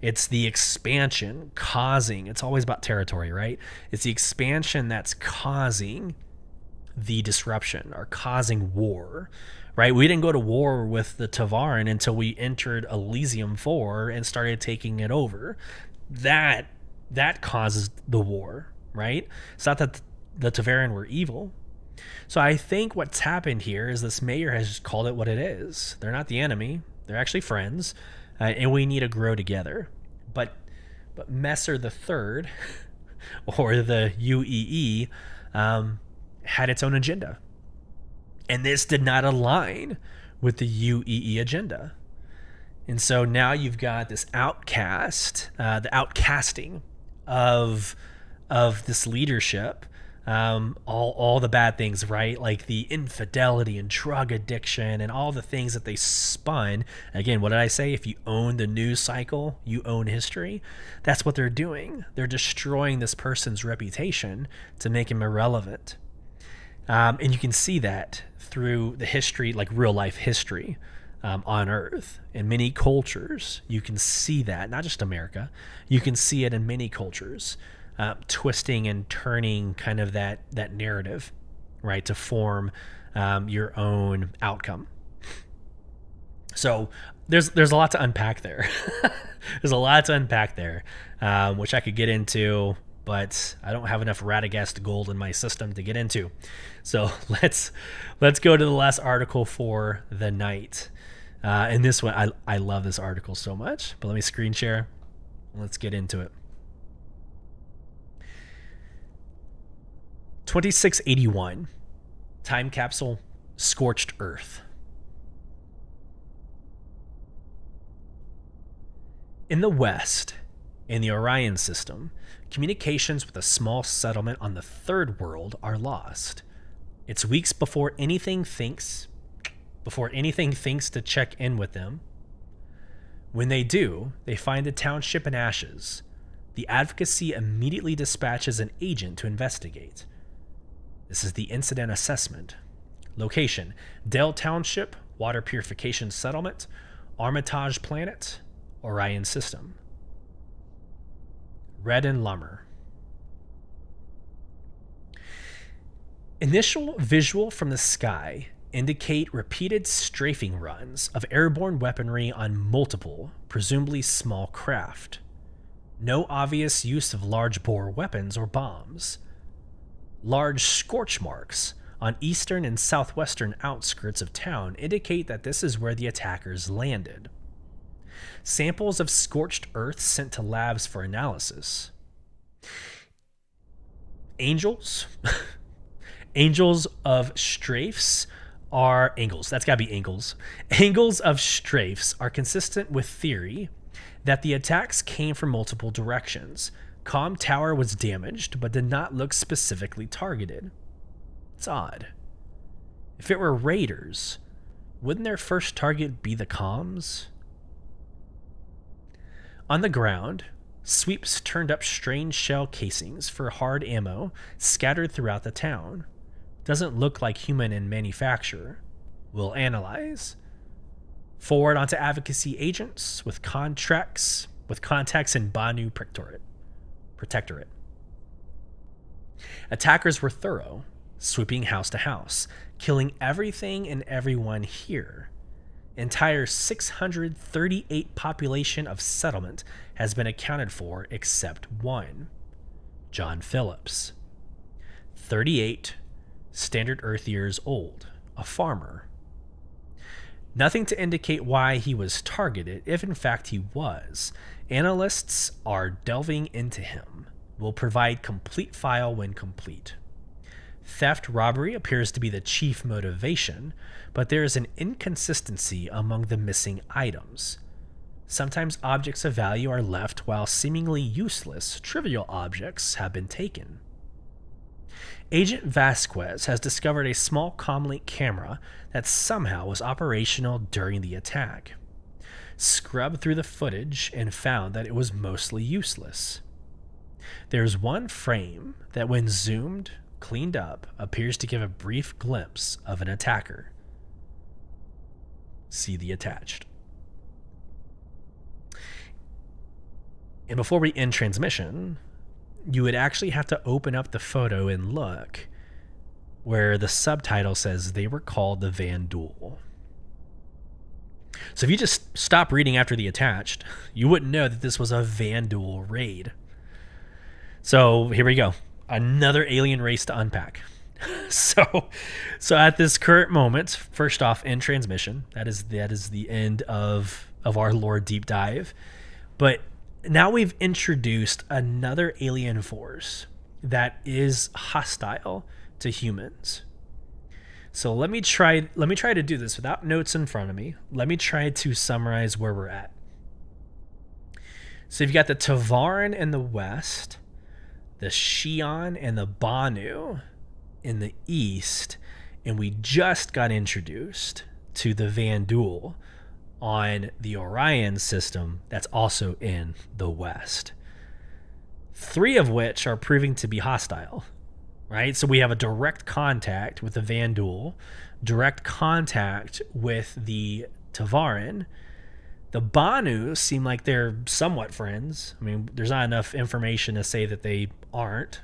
It's the expansion causing, it's always about territory, right? It's the expansion that's causing the disruption, or causing war, right? We didn't go to war with the Tavaran until we entered Elysium 4 and started taking it over. That causes the war, right? It's not that the Tavaran were evil. So I think what's happened here is this mayor has just called it what it is. They're not the enemy. They're actually friends, and we need to grow together. But Messer the Third, or the UEE, had its own agenda. And this did not align with the UEE agenda. And so now you've got this outcast, the outcasting of this leadership, all the bad things, right? Like the infidelity and drug addiction and all the things that they spun. Again, what did I say? If you own the news cycle, you own history. That's what they're doing. They're destroying this person's reputation to make him irrelevant. And you can see that through the history, like real life history on Earth. In many cultures, you can see that, not just America. You can see it in many cultures, twisting and turning kind of that narrative, right, to form your own outcome. So there's a lot to unpack there. There's a lot to unpack there, which I could get into, but I don't have enough Radegast gold in my system to get into. So let's go to the last article for the night. And this one, I love this article so much, but let me screen share. Let's get into it. 2681, time capsule, scorched earth. In the west, in the Orion system, communications with a small settlement on the third world are lost. It's weeks before anything thinks to check in with them. When they do, they find the township in ashes. The advocacy immediately dispatches an agent to investigate. This is the incident assessment. Location: Dell Township, Water Purification Settlement, Armitage Planet, Orion System. Red and Lummer. Initial visual from the sky indicate repeated strafing runs of airborne weaponry on multiple, presumably small craft. No obvious use of large bore weapons or bombs. Large scorch marks on eastern and southwestern outskirts of town indicate that this is where the attackers landed. Samples of scorched earth sent to labs for analysis. Angels? Angles of strafes are angles. That's got to be angles. Angles of strafes are consistent with theory that the attacks came from multiple directions. Comm tower was damaged, but did not look specifically targeted. It's odd. If it were raiders, wouldn't their first target be the comms? On the ground, sweeps turned up strange shell casings for hard ammo scattered throughout the town. Doesn't look like human in manufacture. We'll analyze. Forward onto advocacy agents with contacts in Banu Protectorate. Attackers were thorough, sweeping house to house, killing everything and everyone here. Entire 638 population of settlement has been accounted for except one. John Phillips. 38, standard Earth years old, a farmer. Nothing to indicate why he was targeted, if in fact he was. Analysts are delving into him. We'll provide complete file when complete. Theft robbery appears to be the chief motivation, but there is an inconsistency among the missing items. Sometimes objects of value are left while seemingly useless, trivial objects have been taken. Agent Vasquez has discovered a small comlink camera that somehow was operational during the attack. Scrubbed through the footage and found that it was mostly useless. There's one frame that, when zoomed, cleaned up, appears to give a brief glimpse of an attacker. See the attached. And before we end transmission, you would actually have to open up the photo and look where the subtitle says they were called the Vandul. So if you just stop reading after the attached, you wouldn't know that this was a Vandul raid. So here we go. Another alien race to unpack. So at this current moment, first off, in transmission, that is the end of our lore deep dive. But now we've introduced another alien force that is hostile to humans. So let me try to do this without notes in front of me. Let me try to summarize where we're at. So you've got the Tavaran in the west, the Xi'an and the Banu in the east, and we just got introduced to the Vandul on the Orion system that's also in the west. 3 of which are proving to be hostile, right? So we have a direct contact with the Vandul, direct contact with the Tavaran. The Banu seem like they're somewhat friends. I mean, there's not enough information to say that they aren't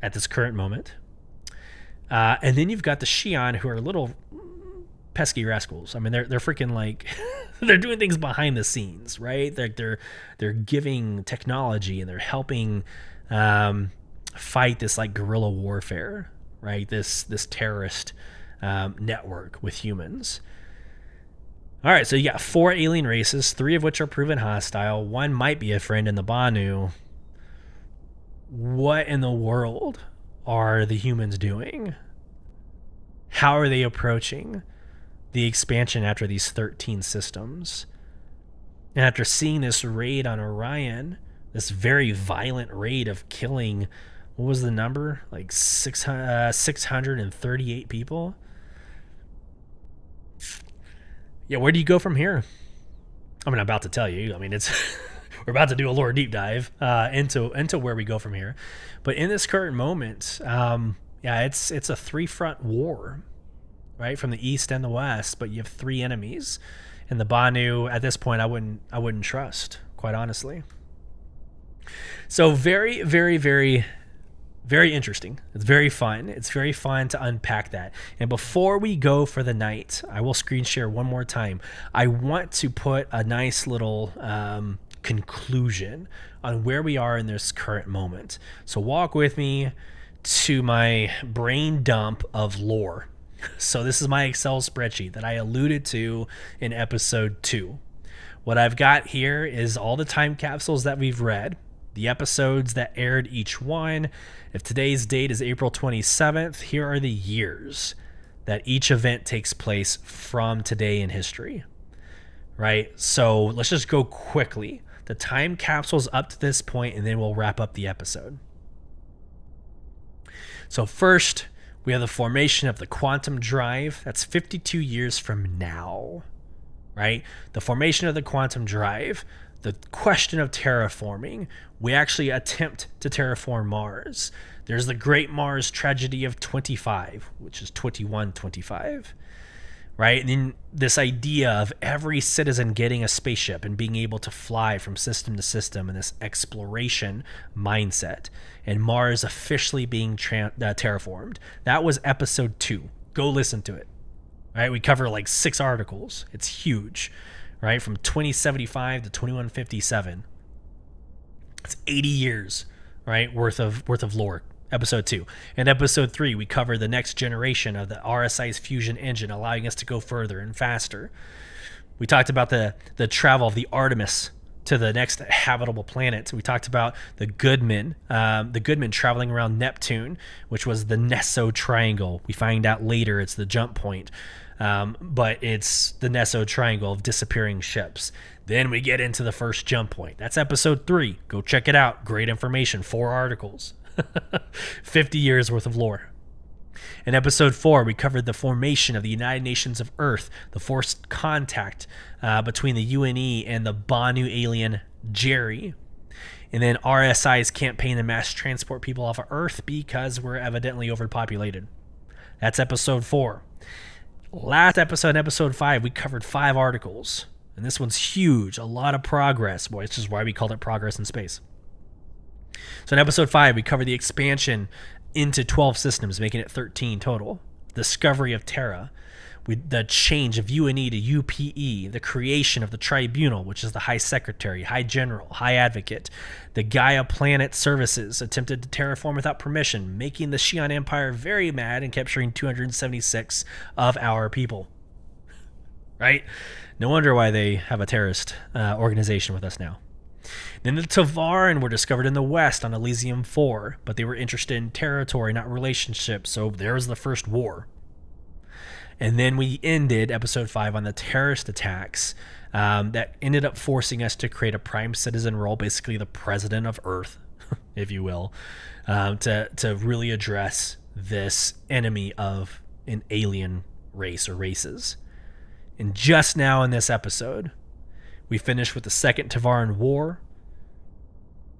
at this current moment. And then you've got the Xi'an, who are little pesky rascals. I mean, they're freaking like they're doing things behind the scenes, right? They're giving technology and they're helping fight this like guerrilla warfare, right? This terrorist network with humans. All right, so you got 4 alien races, 3 of which are proven hostile. 1 might be a friend in the Banu. What in the world are the humans doing? How are they approaching the expansion after these 13 systems? And after seeing this raid on Orion, this very violent raid of killing, what was the number? Like 638 people? Yeah, where do you go from here? I mean, I'm about to tell you. I mean, it's we're about to do a lore deep dive into where we go from here. But in this current moment, it's a 3-front war, right, from the east and the west. But you have 3 enemies, and the Banu at this point I wouldn't trust, quite honestly. So very, very, very Very interesting. It's very fun. It's very fun to unpack that. And before we go for the night, I will screen share one more time. I want to put a nice little conclusion on where we are in this current moment. So walk with me to my brain dump of lore. So this is my Excel spreadsheet that I alluded to in episode 2. What I've got here is all the time capsules that we've read, the episodes that aired each one. If today's date is April 27th, here are the years that each event takes place from today in history, right? So let's just go quickly. The time capsules up to this point, and then we'll wrap up the episode. So first, we have the formation of the quantum drive. That's 52 years from now, right? The formation of the quantum drive, the question of terraforming. We actually attempt to terraform Mars. There's the Great Mars Tragedy of 25, which is 2125, right? And then this idea of every citizen getting a spaceship and being able to fly from system to system, and this exploration mindset, and Mars officially being terraformed. That was episode 2. Go listen to it, right? We cover like 6 articles. It's huge, right? From 2075 to 2157. It's 80 years, right? Worth of lore. Episode 2. And episode 3, we cover the next generation of the RSI's fusion engine, allowing us to go further and faster. We talked about the travel of the Artemis to the next habitable planet. We talked about the Goodman traveling around Neptune, which was the Nesso Triangle. We find out later it's the jump point, but it's the Nesso Triangle of disappearing ships. Then we get into the first jump point. That's episode 3. Go check it out. Great information. 4 articles. 50 years worth of lore. In episode 4, we covered the formation of the United Nations of Earth, the forced contact between the UNE and the Banu alien Jerry, and then RSI's campaign to mass transport people off of Earth because we're evidently overpopulated. That's episode 4. Last episode, episode 5, we covered 5 articles, and this one's huge, a lot of progress. Boy, it's just why we called it Progress in Space. So in episode 5, we covered the expansion into 12 systems, making it 13 total. Discovery of Terra, the change of UNE to UPE, the creation of the Tribunal, which is the High Secretary, High General, High Advocate. The Gaia Planet Services attempted to terraform without permission, making the Xi'an Empire very mad and capturing 276 of our people. Right? No wonder why they have a terrorist organization with us now. Then the Tavaran were discovered in the west on Elysium 4, but they were interested in territory, not relationships, so there was the first war. And then we ended episode 5 on the terrorist attacks that ended up forcing us to create a prime citizen role, basically the president of Earth, if you will, to really address this enemy of an alien race or races. And just now in this episode, we finished with the Second Tavaran War.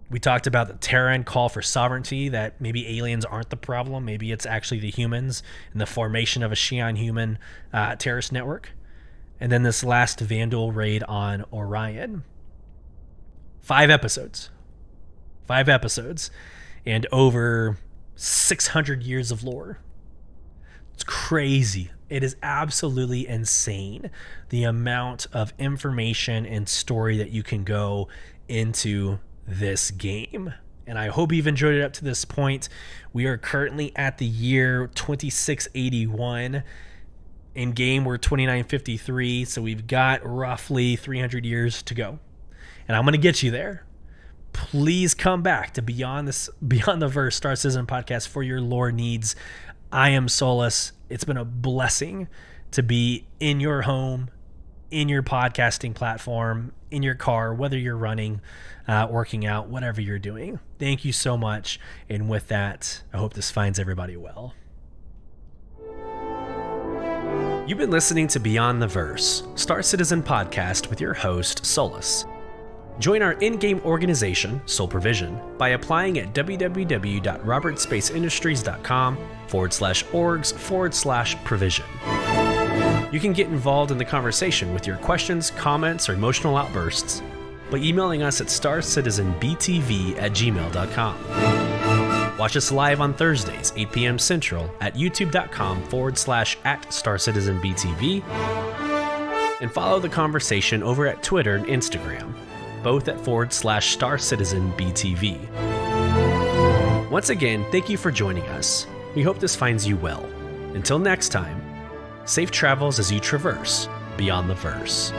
We talked about the Terran call for sovereignty, that maybe aliens aren't the problem. Maybe it's actually the humans and the formation of a Xi'an human terrorist network. And then this last Vandal raid on Orion. 5 episodes. 5 episodes. And over 600 years of lore. It's crazy. It is absolutely insane, the amount of information and story that you can go into this game. And I hope you've enjoyed it up to this point. We are currently at the year 2681. In game, we're 2953, so we've got roughly 300 years to go. And I'm going to get you there. Please come back to Beyond the Verse Star Citizen podcast for your lore needs. I am Sulyce. It's been a blessing to be in your home, in your podcasting platform, in your car, whether you're running, working out, whatever you're doing. Thank you so much. And with that, I hope this finds everybody well. You've been listening to Beyond the Verse, Star Citizen podcast with your host, Sulyce. Join our in-game organization, Soul Provision, by applying at www.robertspaceindustriescom/orgs/provision. You can get involved in the conversation with your questions, comments, or emotional outbursts by emailing us at starcitizenbtv@gmail.com. Watch us live on Thursdays, 8 p.m. Central at youtube.com/@StarCitizenBTV. And follow the conversation over at Twitter and Instagram, both at /StarCitizenBTV. Once again, thank you for joining us. We hope this finds you well. Until next time, safe travels as you traverse beyond the verse.